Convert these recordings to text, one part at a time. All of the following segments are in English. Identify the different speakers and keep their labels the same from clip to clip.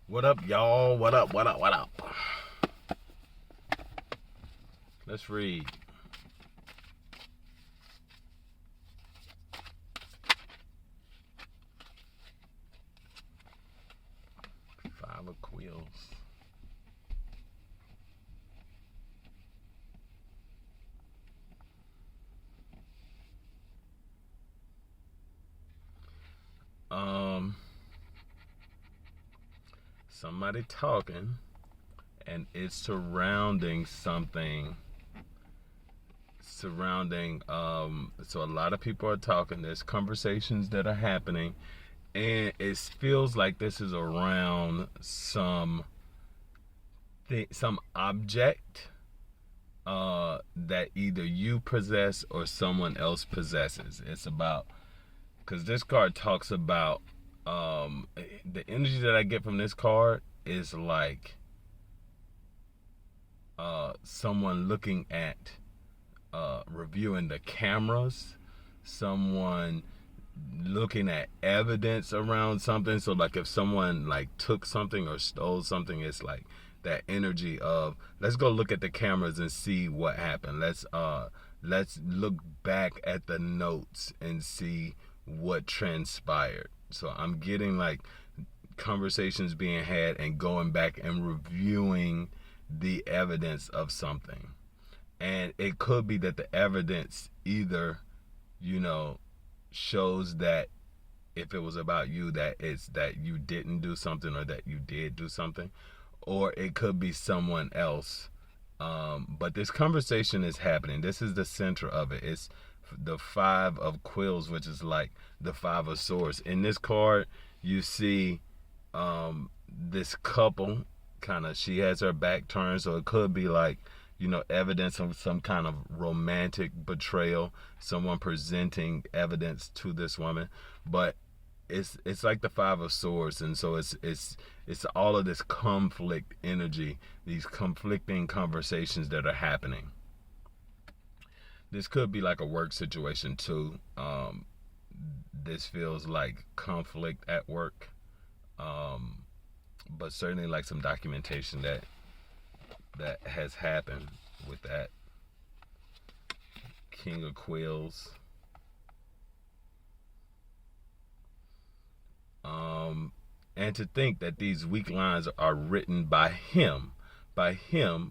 Speaker 1: What up, y'all? What up? What up? What up? Let's read. Five of Quills. Somebody talking, and it's surrounding something. So a lot of people are talking. There's conversations that are happening, and it feels like this is around some object that either you possess or someone else possesses. It's about, because this card talks about the energy that I get from this card is like someone looking at reviewing the cameras, someone looking at evidence around something. So like if someone like took something or stole something, it's like that energy of, let's go look at the cameras and see what happened. Let's look back at the notes and see what transpired. So I'm getting like conversations being had and going back and reviewing the evidence of something. And it could be that the evidence either, shows that if it was about you, that it's that you didn't do something or that you did do something, or it could be someone else. But this conversation is happening. This is the center of it. It's the Five of Quills, which is like the Five of Swords. In this card, you see this couple, kind of, she has her back turned, so it could be like, evidence of some kind of romantic betrayal, someone presenting evidence to this woman. But it's like the Five of Swords, and so it's all of this conflict energy, these conflicting conversations that are happening. This could be like a work situation too. This feels like conflict at work, but certainly like some documentation that has happened with that. King of Quills. And to think that these weak lines are written by him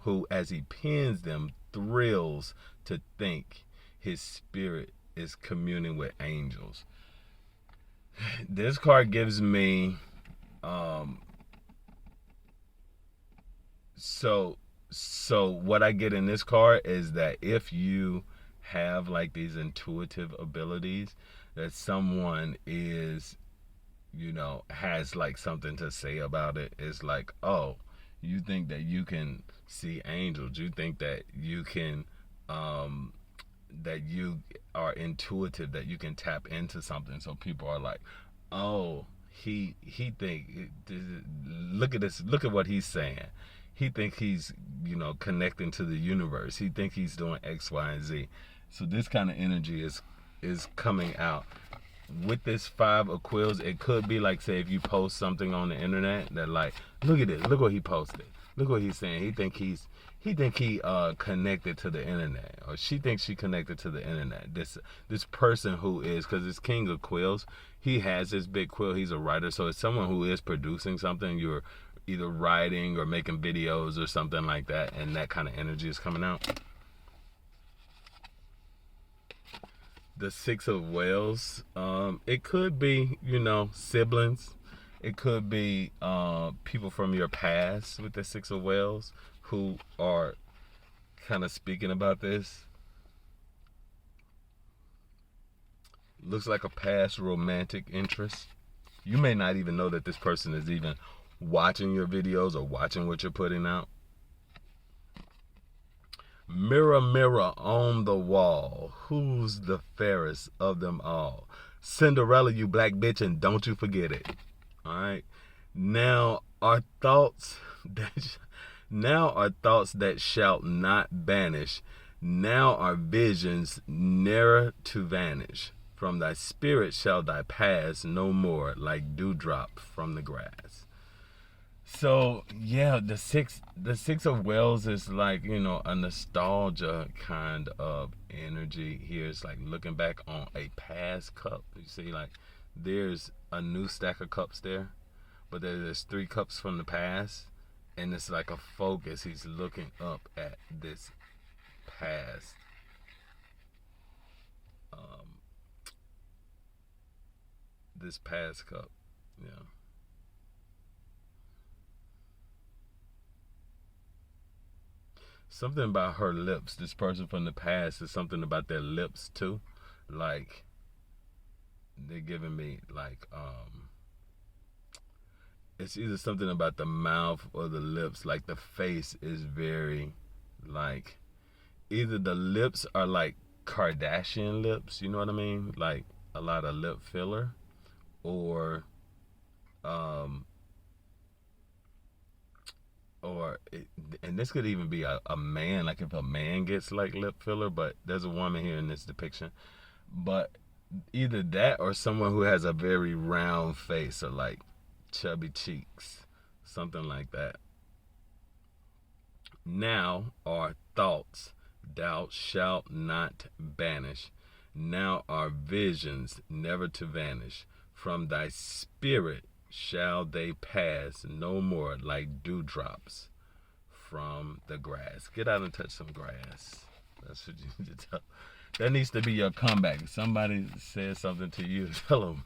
Speaker 1: who, as he pens them, thrills to think his spirit is communing with angels. This card gives me so what I get in this card is that if you have like these intuitive abilities, that someone is, has like something to say about it. It's like, oh, you think that you can see angels, you think that you can that you are intuitive, that you can tap into something. So people are like, oh, he think, look at this, look at what he's saying. He think he's, connecting to the universe. He think he's doing X, Y, and Z. So this kind of energy is coming out. With this Five of Quills, it could be like, say, if you post something on the internet that like, look at this, look what he posted, look what he's saying. He think he connected to the internet, or she thinks she connected to the internet. This person who is, because it's King of Quills, he has this big quill. He's a writer, so it's someone who is producing something. You're either writing or making videos or something like that, and that kind of energy is coming out. The Six of Whales, it could be, siblings. It could be people from your past with the Six of Whales who are kind of speaking about this. Looks like a past romantic interest. You may not even know that this person is even watching your videos or watching what you're putting out. Mirror, mirror on the wall, who's the fairest of them all? Cinderella, you black bitch, and don't you forget it. All right. Now are thoughts that shall not banish. Now are visions ne'er to vanish. From thy spirit shall thy pass no more, like dewdrop from the grass. So yeah, the six of Wells is like, a nostalgia kind of energy here. It's like looking back on a past cup. You see, like there's a new stack of cups there, but there's three cups from the past, and it's like a focus. He's looking up at past um this past cup. Yeah. Something about her lips. This person from the past is something about their lips too. Like they're giving me like it's either something about the mouth or the lips. Like the face is very like either the lips are like Kardashian lips, you know what I mean? Like a lot of lip filler, or um or it, and this could even be a man, like if a man gets like lip filler, but there's a woman here in this depiction. But either that or someone who has a very round face or like chubby cheeks, something like that. Now are thoughts, thou shalt not banish. Now are visions, never to vanish. From thy spirit shall they pass no more like dewdrops from the grass. Get out and touch some grass. That's what you need to tell. That needs to be your comeback. Somebody says something to you, tell them,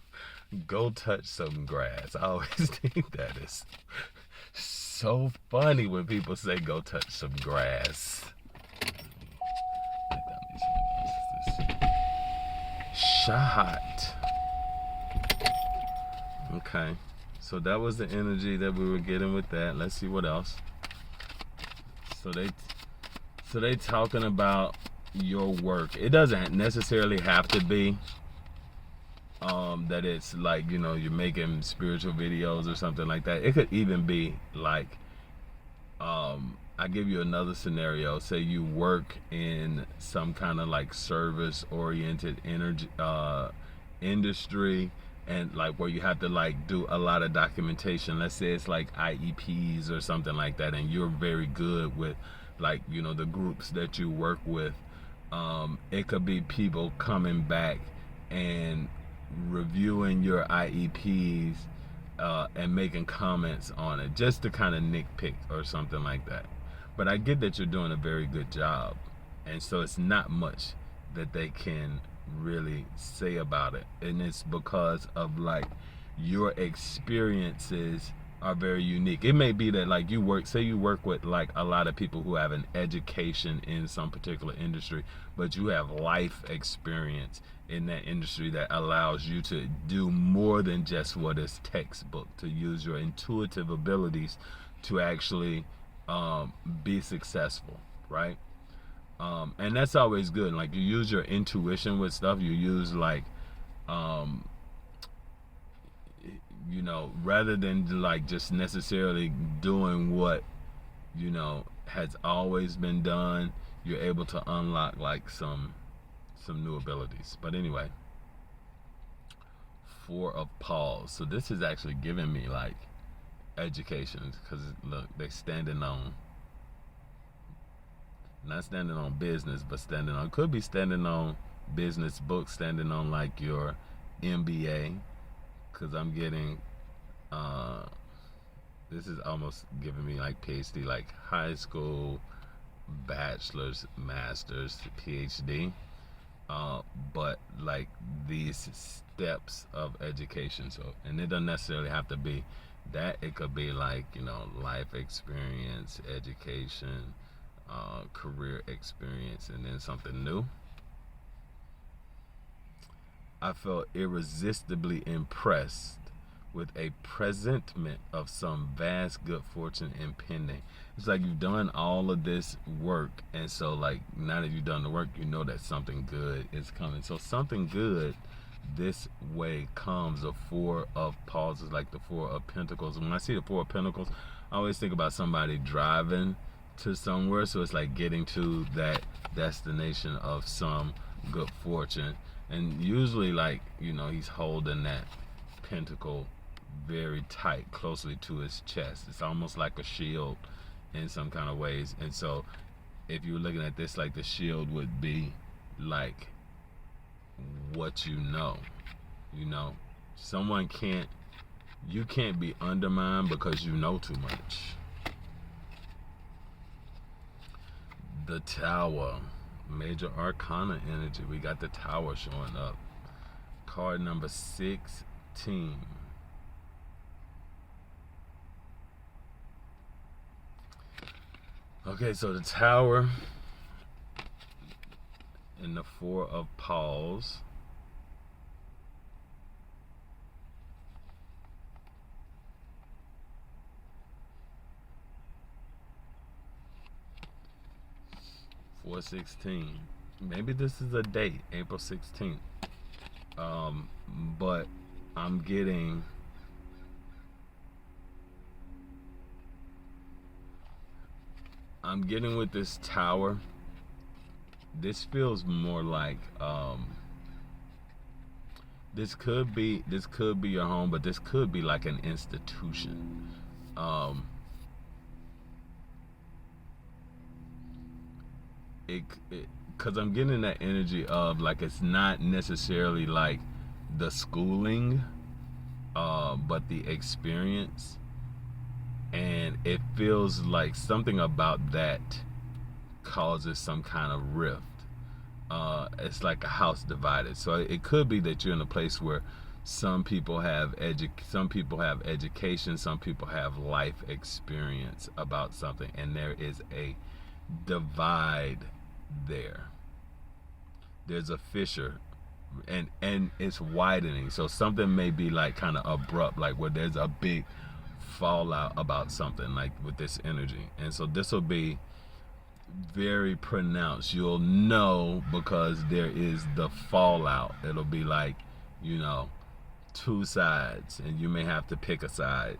Speaker 1: go touch some grass. I always think that is so funny when people say go touch some grass. Shot. Okay. So that was the energy that we were getting with that. Let's see what else. So they talking about your work. It doesn't necessarily have to be that it's like, you're making spiritual videos or something like that. It could even be like I give you another scenario. Say you work in some kind of like service oriented energy industry, and like where you have to like do a lot of documentation. Let's say it's like IEPs or something like that, and you're very good with like the groups that you work with. It could be people coming back and reviewing your IEPs and making comments on it just to kind of nitpick or something like that. But I get that you're doing a very good job, and so it's not much that they can really say about it, and it's because of like your experiences are very unique. It may be that like you work with like a lot of people who have an education in some particular industry, but you have life experience in that industry that allows you to do more than just what is textbook, to use your intuitive abilities to actually be successful, right? And that's always good. Like you use your intuition with stuff. You use like um, rather than like just necessarily doing what has always been done, you're able to unlock like some new abilities. But anyway, Four of Paws. So this is actually giving me like education, because look, they're standing on, not standing on business, but could be standing on business books, standing on like your MBA, because I'm getting this is almost giving me like PhD, like high school, bachelor's, master's, PhD, but like these steps of education. So, and it doesn't necessarily have to be that. It could be like life experience, education, career experience, and then something new. I felt irresistibly impressed with a presentiment of some vast good fortune impending. It's like you've done all of this work, and so like now that you've done the work, you know that something good is coming. So something good this way comes. The Four of Paws is like the Four of Pentacles. When I see the Four of Pentacles, I always think about somebody driving to somewhere, so it's like getting to that destination of some good fortune. And usually like he's holding that pentacle very tight, closely to his chest. It's almost like a shield in some kind of ways. And so if you were looking at this, like the shield would be like what you know. Someone you can't be undermined because you know too much. The Tower, major arcana energy. We got the Tower showing up. Card number 16. Okay, so the Tower in the Four of Paws. .416. Maybe this is a date, April 16th. But I'm getting with this Tower. This feels more like this could be your home, but this could be like an institution. Because I'm getting that energy of like it's not necessarily like the schooling, but the experience, and it feels like something about that causes some kind of rift. It's like a house divided. So it could be that you're in a place where some people have education, some people have life experience about something, and there is a divide there. There's a fissure, and it's widening. So something may be like kind of abrupt, like where there's a big fallout about something, like with this energy. And so this will be very pronounced. You'll know because there is the fallout. It'll be like, two sides, and you may have to pick a side.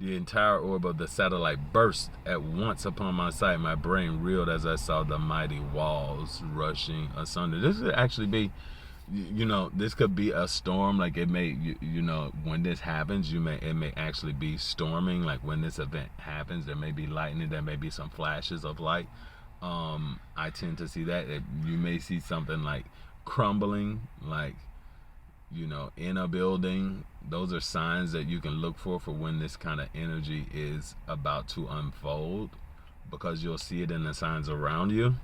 Speaker 1: The entire orb of the satellite burst at once upon my sight. My brain reeled as I saw the mighty walls rushing asunder. This could actually be, this could be a storm. Like it may, when this happens, it may actually be storming. Like when this event happens, there may be lightning. There may be some flashes of light. I tend to see that. You may see something like crumbling, like, in a building. Those are signs that you can look for when this kind of energy is about to unfold, because you'll see it in the signs around you.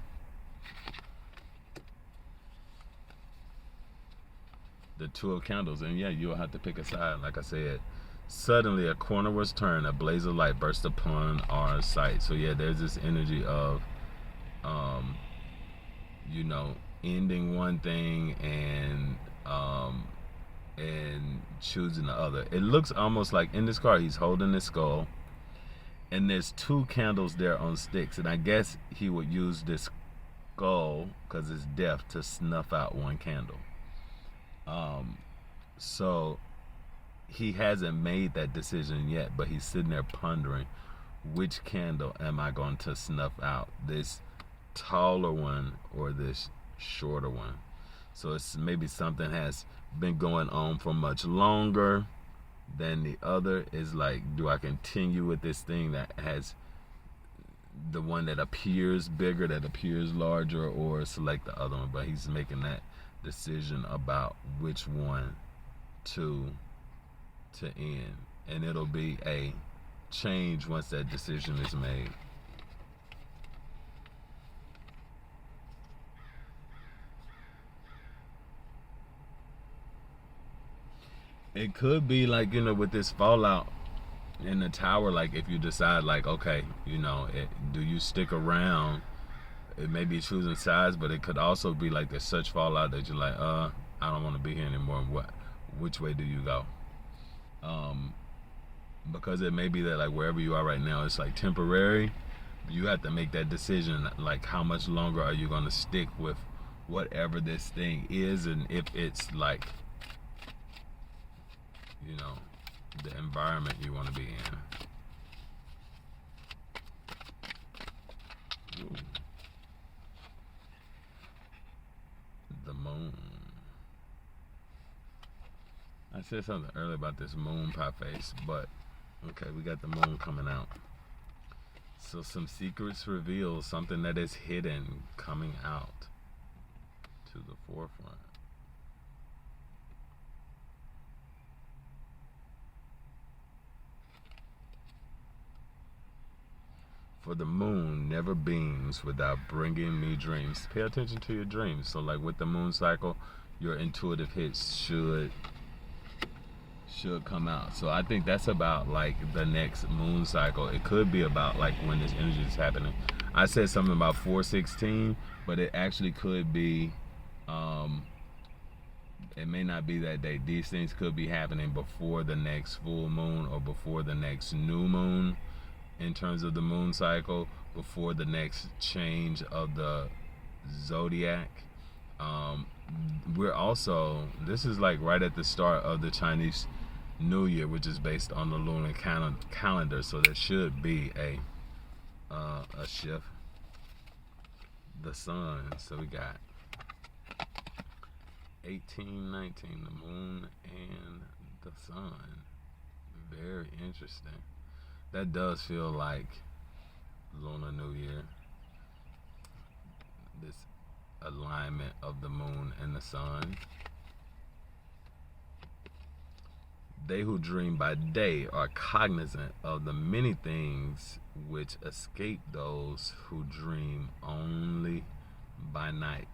Speaker 1: The Two of Candles, and yeah, you'll have to pick a side, like I said. Suddenly a corner was turned, a blaze of light burst upon our sight. So yeah, there's this energy of ending one thing and choosing the other. It looks almost like in this card he's holding his skull, and there's two candles there on sticks, and I guess he would use this skull, because it's death, to snuff out one candle. So he hasn't made that decision yet, but he's sitting there pondering, which candle am I going to snuff out, this taller one or this shorter one? So it's maybe something has been going on for much longer than the other. Is like, do I continue with this thing that has the one that appears bigger, that appears larger, or select the other one? But he's making that decision about which one to end, and it'll be a change once that decision is made. It could be like, with this fallout in the Tower, like if you decide like, okay, do you stick around? It may be choosing sides, but it could also be like there's such fallout that you're like, I don't want to be here anymore. Which way do you go? Because it may be that like wherever you are right now, it's like temporary. You have to make that decision, like how much longer are you going to stick with whatever this thing is, and if it's like, the environment you want to be in. Ooh. The moon. I said something earlier about this moon pie face, but okay, we got the moon coming out. So some secrets revealed, something that is hidden coming out to the forefront. For the moon never beams without bringing me dreams. Pay attention to your dreams. So like with the moon cycle, your intuitive hits should come out. So I think that's about like the next moon cycle. It could be about like when this energy is happening. I said something about 416, but it actually could be it may not be that day. These things could be happening before the next full moon or before the next new moon in terms of the moon cycle, before the next change of the zodiac. We're also, this is like right at the start of the Chinese New Year, which is based on the lunar calendar, so there should be a shift. The sun, so we got 18, 19, the moon and the sun. Very interesting. That does feel like Lunar New Year. This alignment of the moon and the sun. They who dream by day are cognizant of the many things which escape those who dream only by night.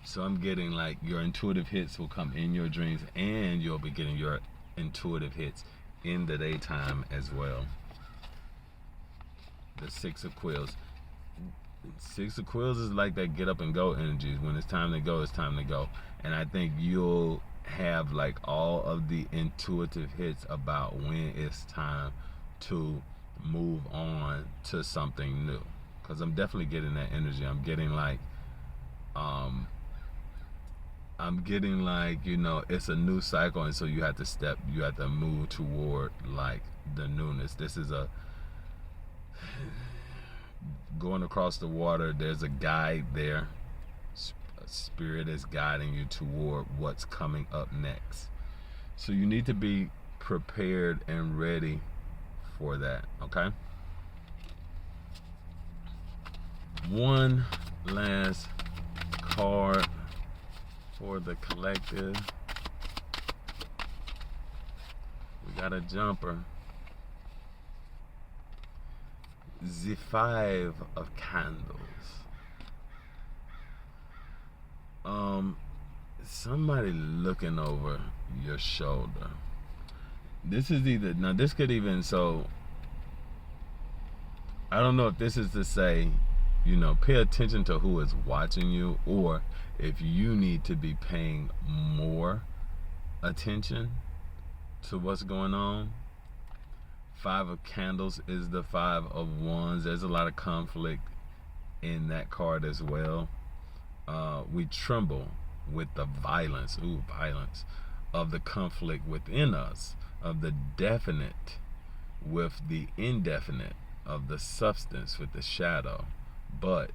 Speaker 1: So I'm getting like your intuitive hits will come in your dreams, and you'll be getting your intuitive hits in the daytime as well. The Six of Quills. Six of Quills is like that get up and go energy. When it's time to go, it's time to go. And I think you'll have like all of the intuitive hits about when it's time to move on to something new. Because I'm definitely getting that energy. I'm getting like you know, it's a new cycle, and so you have to move toward like the newness. This is a going across the water. There's a guide there. A spirit is guiding you toward what's coming up next. So you need to be prepared and ready for that, okay? One last card for the collective. We got a jumper. The Five of Candles. Somebody looking over your shoulder. This is either, now this could even, so I don't know if this is to say, you know, pay attention to who is watching you, or if you need to be paying more attention to what's going on. Five of Candles is the Five of Wands. There's a lot of conflict in that card as well. We tremble with the violence, violence, of the conflict within us, of the definite with the indefinite, of the substance with the shadow. But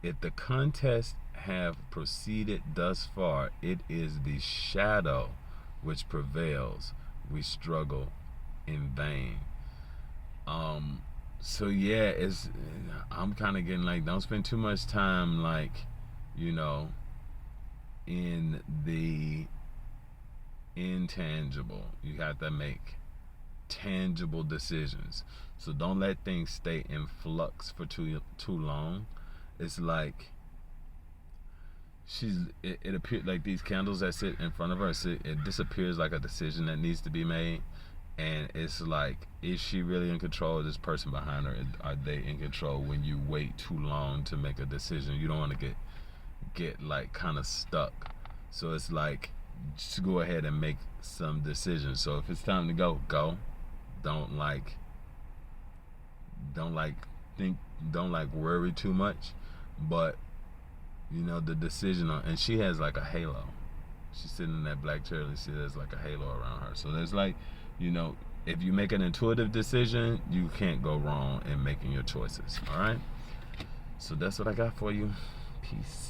Speaker 1: if the contest have proceeded thus far, it is the shadow which prevails. We struggle in vain. So yeah, I'm kind of getting like, don't spend too much time like, you know, in the intangible. You have to make tangible decisions. So don't let things stay in flux for too long. It's like it appears like these candles that sit in front of her, it disappears like a decision that needs to be made. And it's like, is she really in control of this person behind her? Are they in control? When you wait too long to make a decision, you don't want to get like kind of stuck. So it's like, just go ahead and make some decisions. So if it's time to go. Don't worry too much. But you know, the decision and she has like a halo. She's sitting in that black chair, and she has like a halo around her. So there's like, you know, if you make an intuitive decision, you can't go wrong in making your choices. All right. So that's what I got for you. Peace.